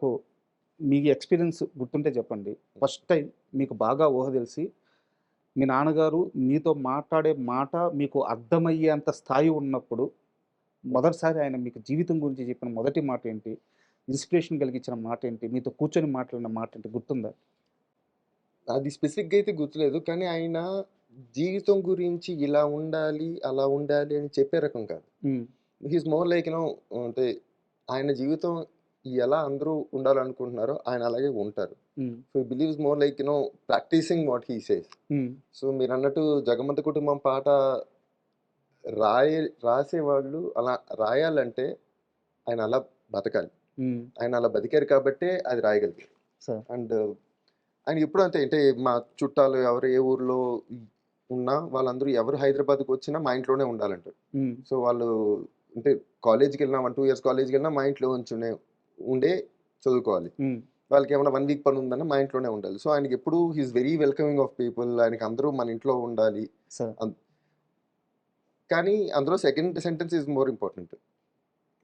నాకు మీ ఎక్స్‌పీరియన్స్ గుర్తుంటే చెప్పండి. ఫస్ట్ టైమ్ మీకు బాగా ఊహ తెలిసి, మీ నాన్నగారు మీతో మాట్లాడే మాట మీకు అర్థమయ్యేంత స్థాయి ఉన్నప్పుడు, మొదటిసారి ఆయన మీకు జీవితం గురించి చెప్పిన మొదటి మాట ఏంటి? ఇన్‌స్పిరేషన్ కలిగించిన మాట ఏంటి? మీతో కూర్చొని మాట్లాడిన మాట ఏంటి గుర్తుందా? అది స్పెసిఫిక్‌గా అయితే గుర్తులేదు. కానీ ఆయన జీవితం గురించి ఇలా ఉండాలి, అలా ఉండాలి అని చెప్పే రకం కాదు. హ్మ్. హి ఈస్ మోర్ లైక్ అంటే ఆయన జీవితం ఎలా అందరూ ఉండాలనుకుంటున్నారో ఆయన అలాగే ఉంటారు. Hmm. So, he believes more like practising what he says. Hmm. So, మీరన్నట్టు 'జగమంత కుటుంబం' పాట రాసేవాళ్ళు అలా రాయాలంటే ఆయన అలా బతకాలి. హ్మ్. ఆయన అలా బతికారు కాబట్టే అది రాయగలిగారు. సార్. అండ్ ఆయన ఎప్పుడు అంతే అంటే మా చుట్టాలు ఎవరు ఏ ఊర్లో ఉన్నా వాళ్ళందరూ ఎవరు హైదరాబాద్‌కొచ్చినా మా ఇంట్లోనే ఉండాలంటారు. హ్మ్. సో, వాళ్ళు అంటే కాలేజ్‌కెళ్ళినా 1, 2 ఇయర్స్ కాలేజ్‌కెళ్ళినా మా ఇంట్లో ఉండే చదువుకోవాలి. హ్మ్. వాళ్ళకేమన్నా 1 వీక్ పనుందన్నా మా ఇంట్లోనే ఉండాలి. సో, ఆయనకెప్పుడు he is very welcoming of people. ఆయనకి అందరూ మన ఇంట్లో ఉండాలి. సార్. అన్ కానీ అందులో second sentence is more important.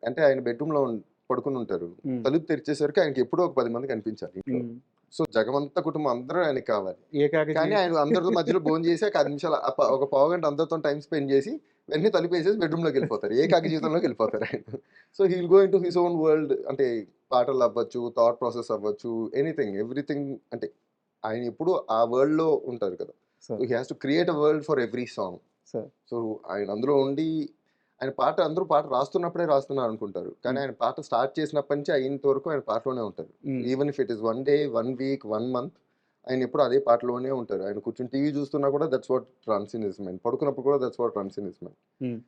అంటే ఆయన బెడ్‌రూమ్‌లో పడుకొనుంటారు. హ్మ్. తలుపు తెరిచేసరికి ఆయనకెప్పుడో ఒక 10 మంది కనిపించాలి ఇంట్లో. హ్మ్. సో, జగమంత కుటుంబం అందరూ ఆయనకి కావాలి. ఏకాకి కానీ జీవితం. ఆయన అందరితో మధ్యలో భోంచేసి ఒక 5 నిమిషాలు ఒక పావుగంట అందరితోని టైమ్ స్పెండ్ చేసి వెంటనే తలుపేసేసి బెడ్‌రూమ్‌లోకెళ్ళిపోతారు. ఏకాకి జీవితంలోకెళ్ళిపోతారు ఆయన. So, he will go into his own world. అంటే పాటలవ్వచ్చు, థాట్ ప్రాసెస్ అవ్వచ్చు, ఎవ్రీథింగ్ అంటే ఆయన ఎప్పుడు ఆ వరల్డ్‌లో ఉంటారు కదా! So, sir. He has to create a world for every song. Sir. So, ఆయన అందులో ఉండి ఆయన అందరూ పాట రాస్తున్నప్పుడే రాస్తున్నారనుకుంటారు. కానీ హ్మ్. ఆయన పాట స్టార్ట్ చేసినప్పటి నుంచి అయ్యేంత వరకు ఆయన పాటలోనే ఉంటారు. Hmm. Even if it is 1 day, 1 week, 1 month ఆయనెప్పుడు అదే పాటలోనే ఉంటారు. ఆయన కూర్చొని టీవీ చూస్తున్నా కూడా that's what runs in his mind. పడుకున్నప్పుడు కూడా that's what runs in his mind. హ్మ్.